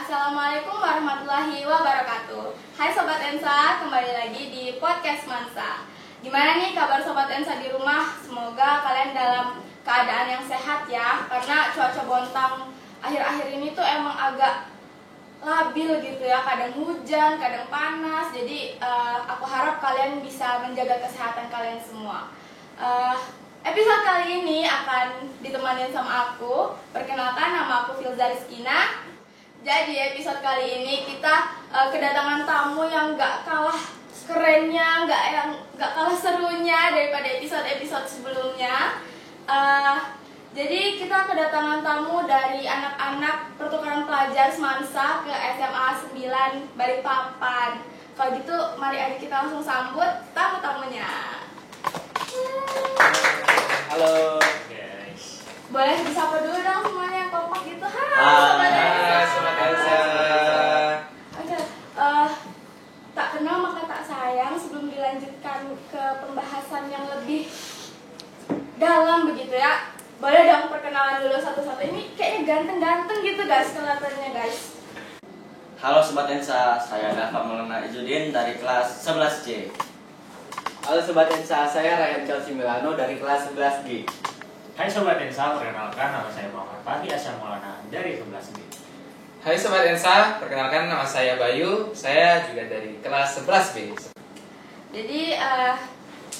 Assalamualaikum warahmatullahi wabarakatuh. Hai Sobat Ensa, kembali lagi di Podcast Mansa. Gimana nih kabar Sobat Ensa di rumah? Semoga kalian dalam keadaan yang sehat ya. Karena cuaca Bontang akhir-akhir ini tuh emang agak labil gitu ya. Kadang hujan, kadang panas. Jadi aku harap kalian bisa menjaga kesehatan kalian semua. Episode kali ini akan ditemani sama aku. Perkenalkan, nama aku Filza Rizkina. Jadi episode kali ini kita kedatangan tamu yang gak kalah kerennya, gak kalah serunya daripada episode-episode sebelumnya. Jadi kita kedatangan tamu dari anak-anak pertukaran pelajar Semansa ke SMA 9 Balikpapan. Kalau gitu mari adik kita langsung sambut tamu-tamunya. Halo guys. Boleh disapa dulu dong semuanya, kompak gitu. Hai Sobat Ensa. Oke, tak kenal maka tak sayang. Sebelum dilanjutkan ke pembahasan yang lebih dalam begitu ya, boleh dong perkenalan dulu satu-satu. Ini kayaknya ganteng-ganteng gitu guys kelihatannya guys. Halo Sobat Ensa, saya Dava Maulana Izudin dari kelas 11C. Halo Sobat Ensa, saya Ryan Chelsea Milano dari kelas 11G. Hai Sobat Ensa, perkenalkan nama saya Muhammad Fahdi Asyam Maulana dari 11B. Hai Sobat Ensa, perkenalkan nama saya Bayu, saya juga dari kelas 11B. Jadi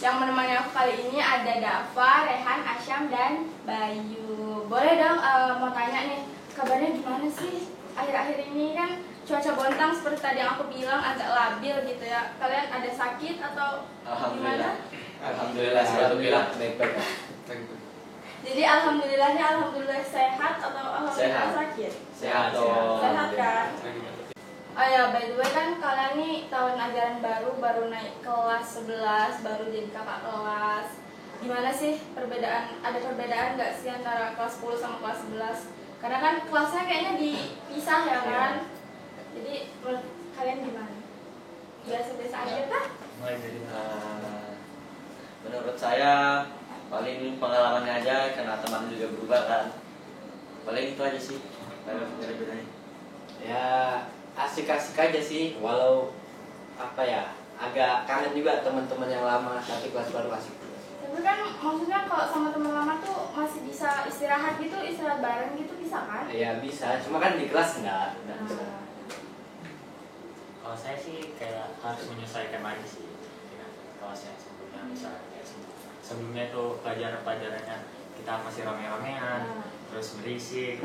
yang menemani aku kali ini ada Dava, Rehan, Asyam, dan Bayu. Boleh dong mau tanya nih, kabarnya gimana sih? Akhir-akhir ini kan cuaca Bontang seperti tadi yang aku bilang agak labil gitu ya. Kalian ada sakit atau gimana? Alhamdulillah, alhamdulillah baik-baik. Jadi alhamdulillah sehat atau alhamdulillah Sehat. sakit? Sehat dong. Sehat kan? Oh ya, by the way kan kalian nih tahun ajaran baru naik kelas 11, baru jadi kakak kelas. Gimana sih perbedaan? Ada perbedaan nggak sih antara kelas 10 sama kelas 11? Karena kan kelasnya kayaknya dipisah ya kan? Jadi menurut kalian gimana? Biasa-biasa aja kah? Mulai dari Menurut saya paling pengalamannya aja, karena teman juga berubah kan. Paling itu aja sih. Ada bedanya. Ya asik-asik aja sih, walau apa ya, agak kangen juga teman-teman yang lama, tapi kelas baru asik. Tapi kan maksudnya kalau sama teman lama tuh masih bisa istirahat gitu, istirahat bareng gitu bisa kan? Ya bisa, cuma kan di kelas enggak bisa. kalau saya sih kayak harus menyesuaikan lagi sih dengan kelas yang sebelumnya. Misalnya kayak sebelumnya tuh pelajaran-pelajarannya kita masih rame-ramean, terus berisik,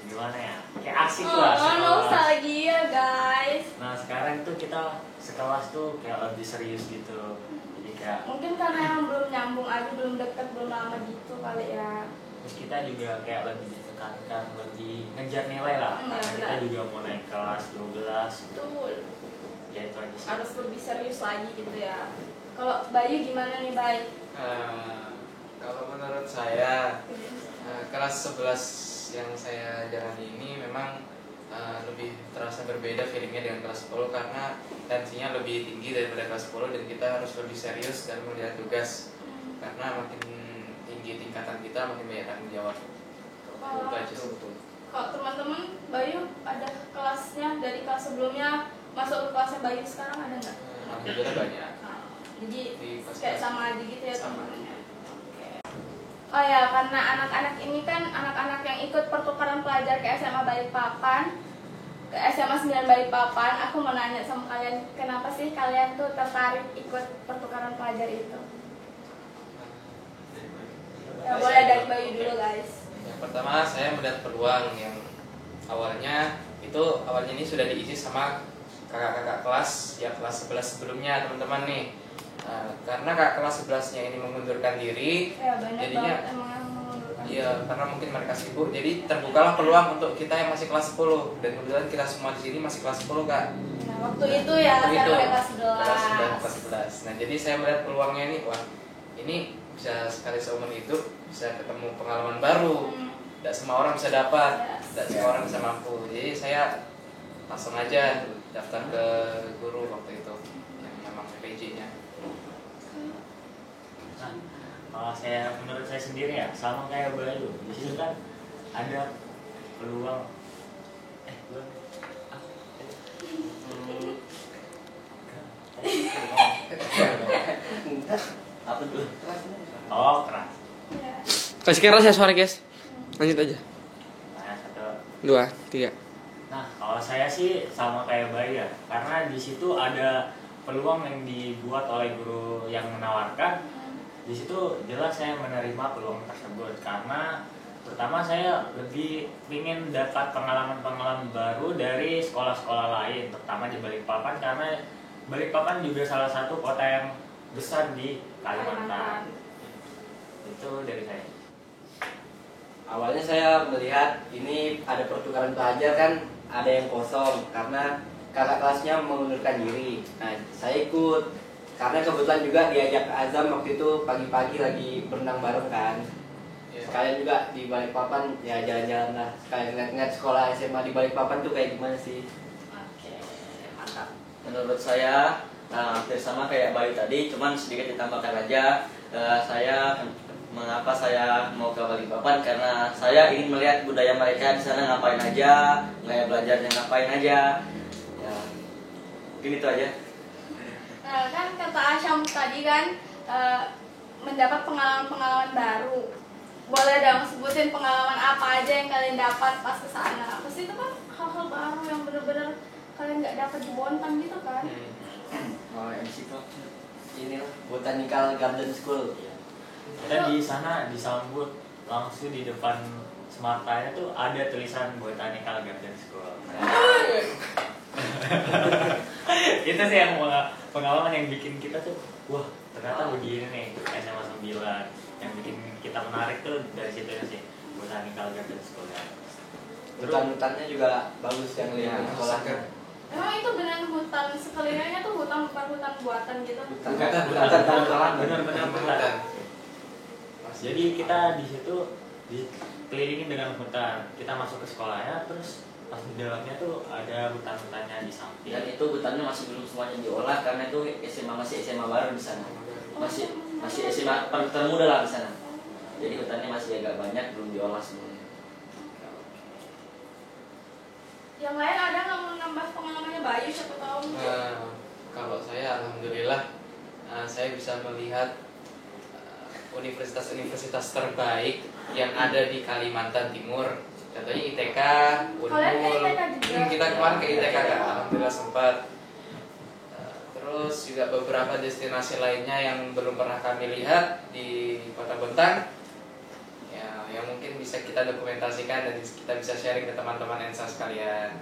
gimana ya? Kayak asik lah sekelas. Nostalgia guys. Nah sekarang tuh kita sekelas tuh kayak lebih serius gitu. Jadi kayak Mungkin karena yang belum nyambung aja, belum deket, belum lama gitu kali ya. terus kita juga kayak lebih ditekankan, lebih ngejar nilai lah. Iya, Karena kita benar. juga mau naik kelas 12. Betul. Ya itu aja sih. Harus lebih serius lagi gitu ya. Kalau Bayu gimana nih Bayu? Kalau menurut saya, kelas 11 yang saya jalani ini memang lebih terasa berbeda feelingnya dengan kelas 10 karena tensinya lebih tinggi daripada kelas 10 dan kita harus lebih serius dalam melihat tugas karena makin tinggi tingkatan kita makin banyak tanggung jawab. Itu aja sih. Kalau teman-teman Bayu ada kelasnya dari kelas sebelumnya masuk ke kelasnya Bayu sekarang ada nggak? Alhamdulillah banyak. Nah, jadi Di kelas kayak sama aja gitu ya sama. teman-temannya. Oh ya, karena anak-anak ini kan anak-anak yang ikut pertukaran pelajar ke SMA Balikpapan, ke SMA 9 Balikpapan, aku mau nanya sama kalian, kenapa sih kalian tuh tertarik ikut pertukaran pelajar itu? Ya, boleh dari Bayu dulu guys. Yang pertama saya melihat peluang yang awalnya ini sudah diisi sama kakak-kakak kelas ya kelas 11 sebelumnya teman-teman nih. Karena kakak kelas 11-nya ini mengundurkan diri, Ya banyak jadinya banget emang yang mengundurkan. iya karena mungkin mereka sibuk, jadi terbukalah peluang untuk kita yang masih kelas 10 dan kebetulan kita semua di sini masih kelas 10 kak. Nah, waktu itu ya Waktu saya itu, udah kelas kelas 11. Nah jadi saya melihat peluangnya ini, wah ini bisa sekali seumur hidup bisa ketemu pengalaman baru. Tidak semua orang bisa dapat, tidak semua orang bisa mampu. Jadi saya langsung aja daftar ke guru waktu itu yang memang PJ-nya. Nah, kalau menurut saya sendiri ya sama kayak Bayu. Di situ kan ada peluang Apa tuh? Oh, keras. Ya. Kasih keras ya suara guys. Lanjut aja. Nah, 1, 2, 3. Nah, kalau saya sih sama kayak Bayi ya, karena di situ ada peluang yang dibuat oleh guru yang menawarkan. Di situ jelas saya menerima peluang tersebut karena pertama saya lebih ingin dapat pengalaman-pengalaman baru dari sekolah-sekolah lain, terutama di Balikpapan karena Balikpapan juga salah satu kota yang besar di Kalimantan. Itu dari saya. Awalnya saya melihat ini ada pertukaran pelajar kan, ada yang kosong karena kakak kelasnya mengundurkan diri. Nah, saya ikut karena kebetulan juga diajak Azam waktu itu pagi-pagi lagi berenang bareng kan. Sekalian juga di Balikpapan ya jalan-jalan lah, sekalian ngeliat sekolah SMA di Balikpapan tuh kayak gimana sih. Oke, mantap. Menurut saya hampir sama kayak Bayu tadi, cuman sedikit ditambahkan aja. Mengapa saya mau ke Balikpapan, karena saya ingin melihat budaya mereka di sana ngapain aja, gaya belajarnya ngapain aja. Ya, mungkin itu aja. Nah, kan kata Asyam tadi kan mendapat pengalaman-pengalaman baru. Boleh dong sebutin pengalaman apa aja yang kalian dapat pas ke sana. Pasti itu kan hal-hal baru yang bener-bener kalian nggak dapat di Bontang gitu kan. Oh, MC kok. Ini lah Botanical Garden School. Kita di sana disambut langsung di depan smartanya tuh ada tulisan Botanical Garden School. Itu sih yang pengalaman yang bikin kita tuh, wah ternyata begini nih SMA 9. Yang bikin kita menarik tuh dari situ sih, Botanical Garden School. Hutan-hutannya juga bagus yang lihat sekolahnya. Emang itu beneran hutan sekelilingnya tuh hutan, bukan hutan buatan gitu? Benar-benar hutan. Jadi kita di situ dikelilingi dengan hutan. Kita masuk ke sekolahnya, terus pas di dalamnya tuh ada hutan-hutannya di samping. Dan itu hutannya masih belum semuanya diolah karena itu masih SMA baru di sana. Masih SMA termuda lah di sana. Jadi hutannya masih agak banyak, belum diolah semuanya. Yang lain ada nggak mau nambah pengalamannya Bayu siapa tahu? Kalau saya alhamdulillah saya bisa melihat universitas-universitas terbaik yang ada di Kalimantan Timur. Contohnya ITK, Kalian ke Unmul. ITK juga? Kita kemarin ke ITK kan, alhamdulillah sempat. Terus juga beberapa destinasi lainnya yang belum pernah kami lihat di Kota Bontang. Ya, yang mungkin bisa kita dokumentasikan dan kita bisa sharing ke teman-teman ENSA sekalian.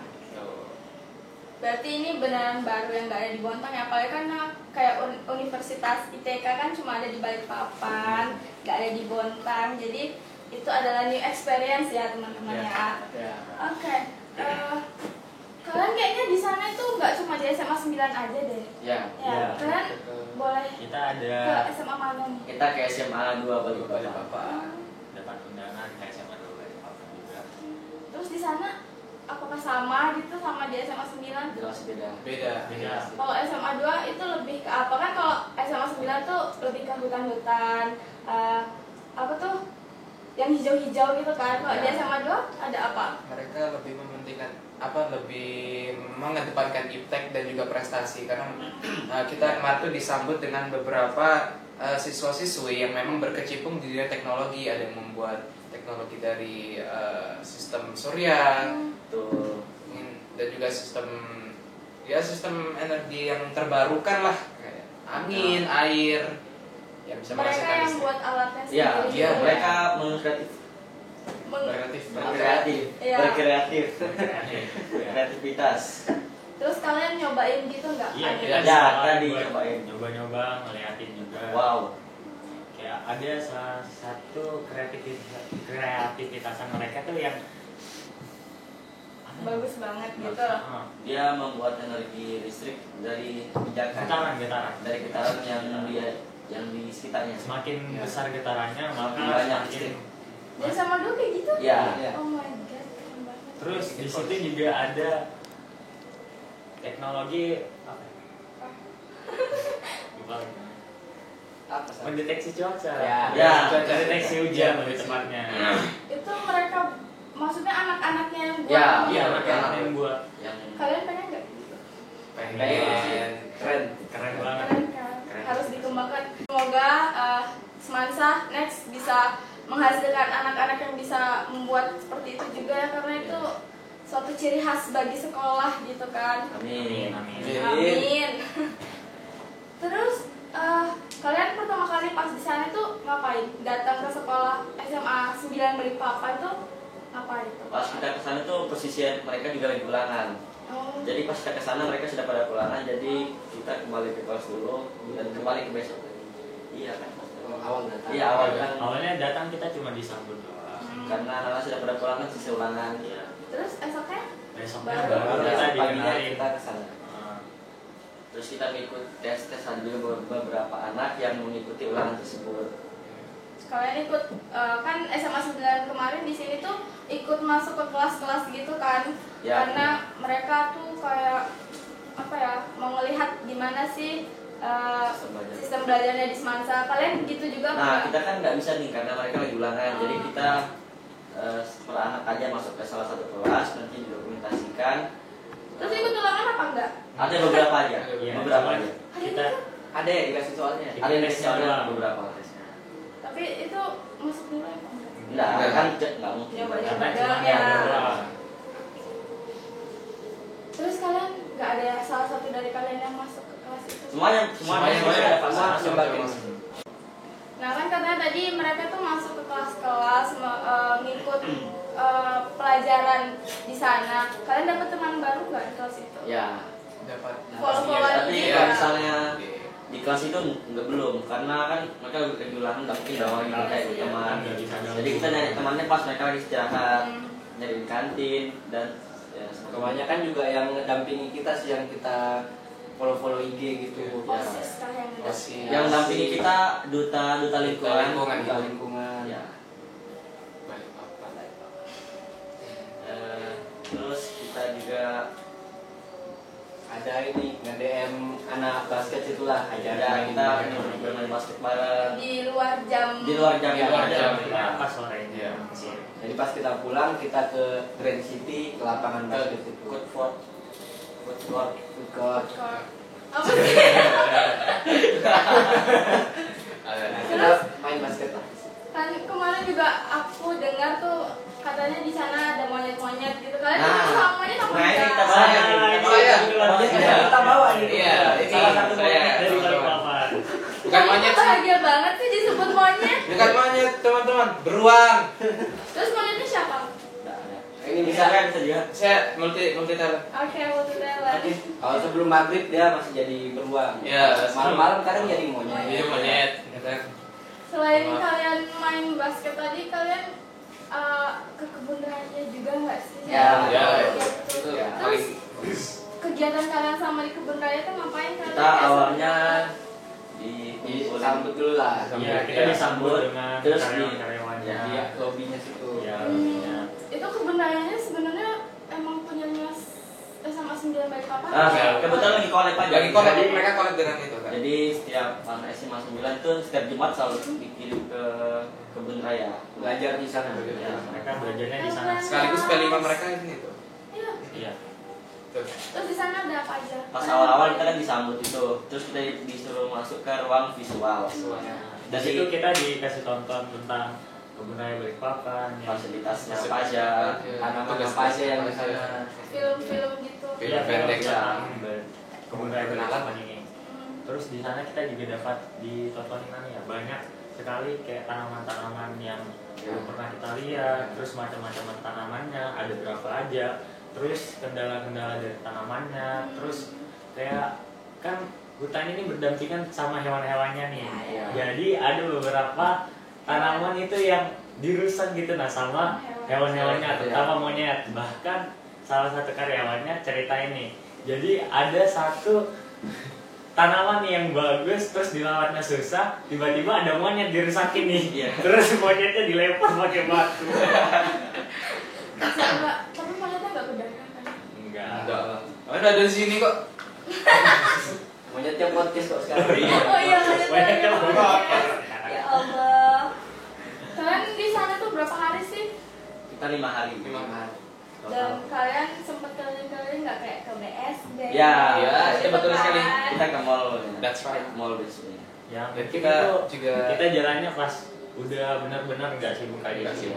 Berarti ini beneran baru yang nggak ada di Bontang ya? Apalagi kan kayak Universitas ITK kan cuma ada di Balikpapan, nggak ada di Bontang. Jadi itu adalah new experience ya teman-teman ya. Oke. Kalian kayaknya di sana itu nggak cuma di SMA 9 aja deh. Ya. Ya. Kalian boleh Kita ke ada SMA mana nih? Kita ke SMA 2 Balikpapan. dapat undangan ke SMA 2 Balikpapan juga. Terus di sana apakah sama gitu sama di SMA 9? Jelas beda. Beda. Kalau SMA 2 itu lebih ke apa? Kan kalau SMA 9 tuh lebih ke hutan-hutan, apa tuh yang hijau-hijau gitu kan. Kalau di SMA 2 ada apa? Mereka lebih mementingkan lebih mengedepankan iptek dan juga prestasi karena kita kemarin tuh disambut dengan beberapa siswa-siswi yang memang berkecimpung di dunia teknologi. Ada yang membuat teknologi dari sistem surya tuh, dan juga sistem energi yang terbarukan lah, kayak angin, air yang bisa Mereka menghasilkan yang listrik. buat alatnya Iya, sendiri. iya, gitu. mereka mengkreatif, Berkreatif. Iya. berkreatif, Ya. kreativitas. Terus kalian nyobain gitu nggak? Iya, Ada. kita Ya, sekolah tadi buat cobain. nyoba-nyoba, ngeliatin juga. Wow. Kayak ada salah satu kreativitasan mereka tuh yang Bagus banget gitu. Dia membuat energi listrik dari pijakan, Getaran. dari getaran yang di sekitarnya. Semakin Ya. besar getarannya, maka Semakin banyak semakin. listrik. Jadi sama dulu kayak gitu? Iya. Oh my god, keren banget. Terus di situ juga ada teknologi apa? Lupa lagi. Apa sih? Mendeteksi cuaca. Ya. Mendeteksi hujan lebih tepatnya. Itu mereka maksudnya anak-anaknya yang buat. Ya, Iya, Iya, mereka iya. yang buat Yang Kalian pengen nggak? Pengen. Pengen. Keren. keren banget. Keren kan? Keren. Harus dikembangkan. Semoga bisa menghasilkan anak-anak yang bisa membuat seperti itu juga ya, karena itu suatu ciri khas bagi sekolah gitu kan. Amin. Amin. Terus kalian pertama kali pas di sana tuh ngapain? Datang ke sekolah SMA 9 Balikpapan tuh ngapain tuh? Pas kita ke sana tuh posisi mereka juga lagi ulangan. Jadi pas kita ke sana mereka sudah pada ulangan, jadi kita kembali ke kelas dulu dan kembali ke besok. Iya kan? Awal datang. Iya awal kan. Awalnya datang kita cuma disambut doang. Karena anak-anak sudah pada ulangan, sisa ulangan. Iya. Terus esoknya? Besoknya Baru baru kita Besok paginya dikenalin. kita ke sana. Terus kita mengikut tes ada juga beberapa anak yang mengikuti ulangan tersebut. Kalian ikut kan SMA 9 kemarin di sini tuh ikut masuk ke kelas-kelas gitu kan? Ya. Karena mereka tuh kayak apa ya, mau melihat gimana sih sistem belajarnya di Semansa. Kalian gitu juga Nah, nggak? kita kan nggak bisa nih karena mereka lagi ulangan. Jadi kita per anak aja masuk ke salah satu kelas, nanti didokumentasikan. Terus ikut ulangan apa enggak? Ada beberapa aja, Iya, beberapa cuman aja. kita Ada ya dikasih soalnya. Kita Ada yang tes dikasih soalnya doang. beberapa tesnya. Tapi itu masuk nilai apa enggak? Enggak, kan nggak mungkin. Nyoba karena doang cuma ya. ada doang. Terus kalian nggak ada salah satu dari kalian yang masuk ke kelas itu? Semuanya ada pas Semua masuk. nyobain. Nah kan katanya tadi mereka tuh masuk ke kelas-kelas ngikut pelajaran di sana. Kalian dapat teman baru nggak di kelas itu? Ya, Dapat. Follow-followan tapi IG kalau ya? misalnya di kelas itu nggak belum, karena kan mereka lagi ulangan, nggak mungkin dong lagi kayak Iya. teman. Nggak bisa Jadi kita nyari temannya pas mereka lagi istirahat, Hmm. nyari di kantin dan ya, Kebanyakan juga yang dampingi kita sih, yang kita follow IG gitu. OSIS kah yang udah? OSIS. yang dampingi kita duta lingkungan. Duta lingkungan. Ya. Balikpapan. Terus kita juga Ada ini nge-DM anak basket itulah, ya ajaran kita bermain basket bareng Di luar jam. di luar jam. Iya, di luar jam. Ya, pas sore Iya. Jadi pas kita pulang, kita ke Grand City, ke lapangan basket itu. Good for Food court. Apa sih? Nah, kita main basket lah. Kan kemarin juga aku dengar tuh katanya di sana ada monyet-monyet gitu. Kalian Nah, ketemu sama monyet apa nah, ini enggak? kita bahas. Saya. Iya. Kita bawa nih. Iya, ini Salah satu saya. dari Balikpapan. Bukan monyet sih. Bahagia banget sih disebut monyet. Bukan monyet, teman-teman. Beruang. Terus monyetnya siapa? Ini Bisa bisa. kan bisa juga. Saya multi talent. Oke, multi talent. Kalau sebelum maghrib dia masih jadi beruang. Iya, Malam-malam kadang jadi monyet. Jadi monyet. Ya kan? Selain kalian main basket tadi, kalian ke kebun raya juga nggak sih? Ya, Gitu. itu Terus kegiatan kalian sama di kebun raya tuh ngapain kalian? Kita awalnya Disambut dulu lah. Iya, kita Ya, disambut dengan terus karyawan-karyawannya. Ya. Iya, lobbynya situ. Iya, Itu kebun rayanya sebenarnya emang punyanya SMA 9 Balikpapan? Kebetulan lagi collab aja. Lagi collab, Jadi- mereka collab dengan itu kan. Jadi setiap anak SMA 9 tuh setiap Jumat selalu dikirim ke kebun raya. Belajar di sana. Ya. mereka belajarnya di sana. Sekaligus P5 mereka ini tuh. Iya. Iya. Tuh. Terus di sana ada apa aja? Pas awal-awal kita kan disambut itu, terus kita disuruh masuk ke ruang visual. Di situ kita dikasih tonton tentang kebun raya Balikpapan, yang Fasilitasnya apa aja. Tanaman apa aja yang di sana. Film-film gitu. Film Iya, pendek ya. tentang kebun raya Balikpapan ini. Hmm. Terus di sana kita juga dapat ditontonin ya banyak sekali kayak tanaman-tanaman yang belum pernah kita lihat, terus macam-macam tanamannya ada berapa aja, terus kendala-kendala dari tanamannya, terus kayak kan hutan ini berdampingan sama hewan-hewannya nih. Ya. Jadi ada beberapa tanaman itu yang dirusak gitu nah sama hewan-hewannya, terutama monyet. Bahkan salah satu karyawannya cerita ini. Jadi ada satu tanaman yang bagus terus dirawatnya susah, tiba-tiba ada monyet dirusakin nih. Iya. Terus monyetnya dilempar pakai batu. Tapi monyetnya nggak berdarah kan? Enggak. Enggak lah. Ada di sini kok. Monyetnya podcast kok sekarang. Oh iya, monyetnya. Monyetnya podcast. Ya Allah. Kalian di sana tuh berapa hari sih? Kita 5 hari. 5 hari. Dan kalian sempet keliling-keliling nggak kayak ke BSD? Ya, iya, gitu betul kan? sekali. Kita ke mall. That's right. Mall biasanya. Yang Dan kita kita itu juga kita jalannya pas udah benar-benar nggak sibuk aja sih.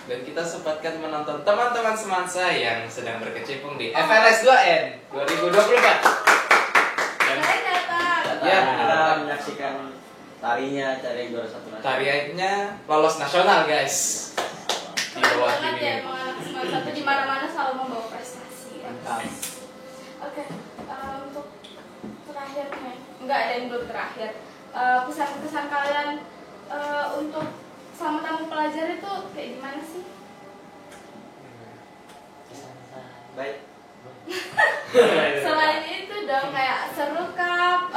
Dan kita sempatkan menonton teman-teman semansa yang sedang berkecimpung di FLS 2N 2024. Dan Saya datang. Ya, kita menyaksikan tarinya dari juara 1 nasional. tariannya lolos nasional guys. Di Keren bawah banget ya, ini. emang anak semester satu di mana-mana selalu membawa prestasi. Mantap. Oke, untuk terakhir nih, enggak ada yang belum terakhir. Pesan-pesan kalian untuk selama tamu pelajar itu kayak gimana sih? Baik. Selain itu dong, kayak seru kah,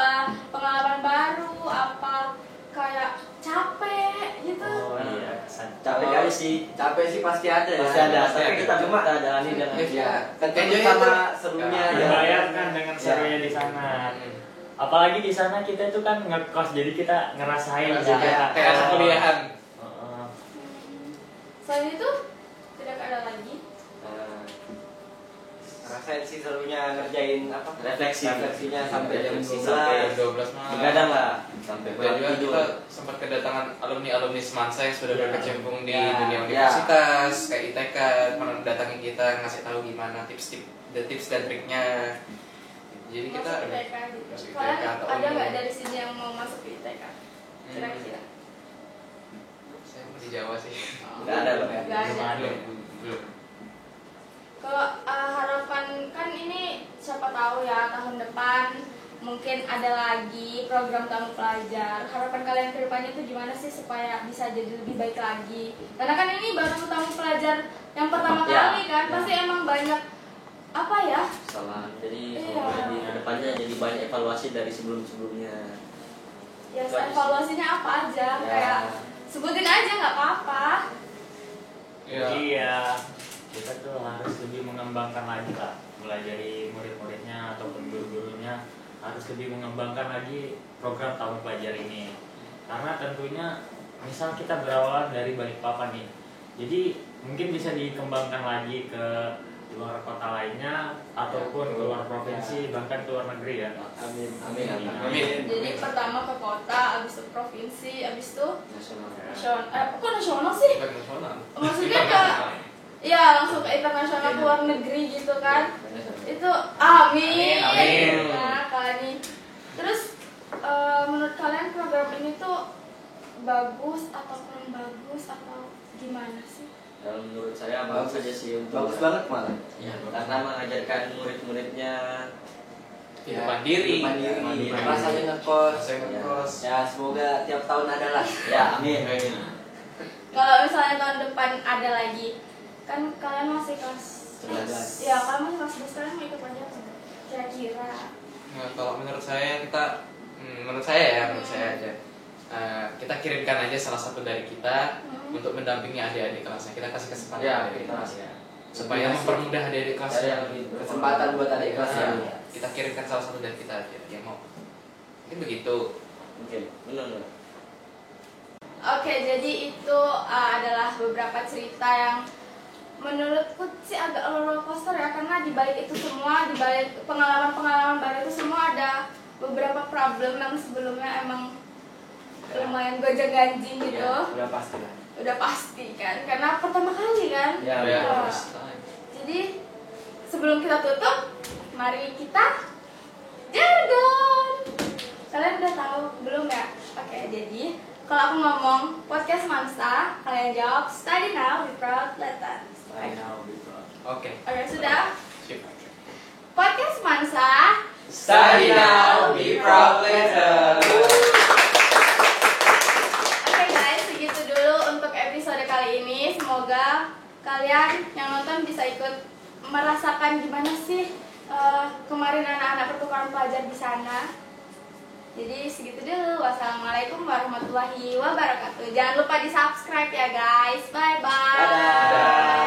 pengalaman baru, apa kayak capek gitu? Oh iya, Capek kali sih. Capek sih pasti ada ya. Pasti ada, tapi kita cuma kita jalani dengan ya kan Enjoy sama aja. serunya Ya. dibayarkan dengan serunya di sana. Apalagi di sana kita itu kan ngekos, jadi kita ngerasain Kayak juga. kayak anak kuliahan. Heeh. Selain itu tidak ada lagi. Rasain sih serunya ngerjain apa refleksinya sampai jam Refleksi 12 sampai 12 malam. begadang lah sampai Dan pulang juga tidur. kita sempat kedatangan alumni Semansa yang sudah Ya. berkecimpung di Ya. dunia Ya. universitas, kayak ITK, pernah mendatangi kita ngasih tahu gimana tips dan triknya. Jadi kita Masuk ITK gitu. masuk Kalian ITK atau ada UNU. nggak dari sini yang mau masuk ke ITK? Kira-kira? Saya masih Jawa sih. Nggak ada, Bang, ya? Nggak ada. Belum ada. Belum. Kalau harapan kan ini siapa tahu ya tahun depan mungkin ada lagi program tamu pelajar. Harapan kalian ke depannya itu gimana sih supaya bisa jadi lebih baik lagi? Karena kan ini baru tamu pelajar yang pertama Ya. kali kan, pasti emang banyak apa ya? Salah. Jadi Iya. di kedepannya jadi banyak evaluasi dari sebelum-sebelumnya. Ya Itu aja sih. evaluasinya apa aja? Ya. Kayak sebutin aja nggak apa-apa. Jadi ya kita tuh harus lebih mengembangkan lagi lah, mulai dari murid-muridnya ataupun guru-gurunya harus lebih mengembangkan lagi program tamu pelajar ini. Karena tentunya misal kita berawalan dari Balikpapan nih, jadi mungkin bisa dikembangkan lagi ke luar kota lainnya ataupun ke luar provinsi, bahkan ke luar negeri ya. amin Amin, amin. Amin. Jadi pertama ke kota, abis itu provinsi, abis itu Nasional. nasional. Kok nasional sih? Bukan nasional. Maksudnya ke ya langsung ke internasional, ke luar negeri gitu kan. Itu amin. Amin. Nah kalian terus menurut kalian program ini tuh bagus atau kurang bagus atau gimana sih? Menurut saya bagus aja sih untuk bagus banget malah Ya, karena mengajarkan murid-muridnya Hidup mandiri. Mandiri. rasanya ngekos Rasanya ngekos. ya semoga tiap tahun ada lah ya amin. Kalau misalnya tahun depan ada lagi, kan kalian masih kelas 11. ya kalian masih kelas 11, kalian mau ikut pelajar nggak? Kira-kira? Nah, kalau menurut saya menurut saya aja kita kirimkan aja salah satu dari kita untuk mendampingi adik-adik kelasnya. Kita kasih kesempatan Ya, adik kita kelas supaya mempermudah adik-adik kelas Cari yang yang lebih kesempatan buat adik kelas Ya, ya kita kirimkan salah satu dari kita aja yang mau. Mungkin begitu. Oke, benar. Oke, jadi itu adalah beberapa cerita yang menurutku sih agak roller coaster ya, karena di balik itu semua, di balik pengalaman-pengalaman baru itu semua ada beberapa problem yang sebelumnya emang lumayan gonjang-ganjing gitu. ya udah pasti lah Udah pasti kan, karena pertama kali kan. Ya, Ya. first time. Jadi sebelum kita tutup, mari kita jargon. Kalian udah tahu belum ya? Oke, jadi kalau aku ngomong podcast Mansa, kalian jawab study now, be proud, later. Oke. Oke, sudah. Sip. Podcast Mansa. Study now, be proud later. Oke guys, segitu dulu untuk episode kali ini. Semoga kalian yang nonton bisa ikut merasakan gimana sih kemarin anak-anak pertukaran pelajar di sana. Jadi segitu dulu. Wassalamualaikum warahmatullahi wabarakatuh. Jangan lupa di subscribe ya guys. Bye bye. Dadah.